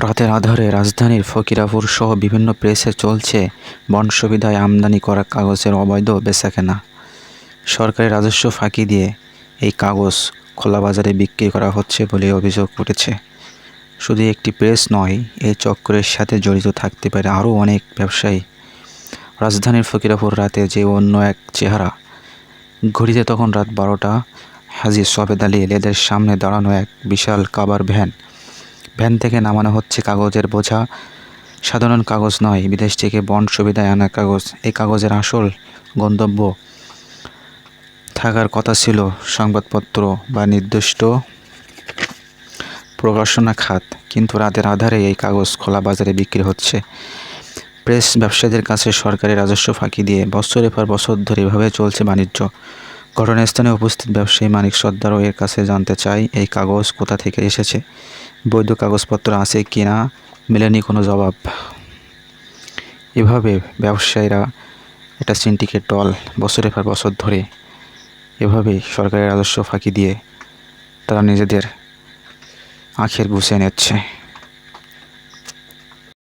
রাতের আঁধারে রাজধানীর ফকিরাপুর সহ বিভিন্ন প্রেসে চলছে বন্ড সুবিধায় আমদানি করা কাগজের অবৈধ বেচাকেনা। সরকারি রাজস্ব ফাঁকি দিয়ে এই কাগজ খোলা বাজারে বিক্রি করা হচ্ছে বলে অভিযোগ উঠেছে। শুধু একটি প্রেস নয়, এই চক্রের সাথে জড়িত থাকতে পারে আরও অনেক ব্যবসায়ী। রাজধানীর ফকিরাপুর রাতে যে অন্য এক চেহারা। ঘড়িতে তখন রাত 12টা। হাজী সফেদ আলী লেদের সামনে দাঁড়ানো এক বিশাল কাভার ভ্যান থেকে নামানো হচ্ছে কাগজের বোঝা। সাধারণ কাগজ নয়, বিদেশ থেকে বন্ড সুবিধায় আনা কাগজ। এই কাগজের আসল গন্তব্য থাকার কথা ছিল সংবাদপত্র বা নির্দিষ্ট প্রকাশনা খাত, কিন্তু রাতের আধারে এই কাগজ খোলা বাজারে বিক্রি হচ্ছে প্রেস ব্যবসায়ীদের কাছে সরকারি রাজস্ব ফাঁকি দিয়ে। বছরের পর বছর ধরে এভাবে চলছে বাণিজ্য। ঘটনাস্থানে উপস্থিত ব্যবসায়ী মানিক সর্দারও এর কাছে জানতে চাই এই কাগজ কোথা থেকে এসেছে, বৈধ কাগজপত্র আছে কি না। মেলেনি কোনো জবাব। এভাবে ব্যবসায়ীরা, এটা সিন্ডিকেট দল, বছরের পর বছর ধরে এভাবেই সরকারি রাজস্ব ফাঁকি দিয়ে তারা নিজেদের আখের গুছিয়ে নিচ্ছে।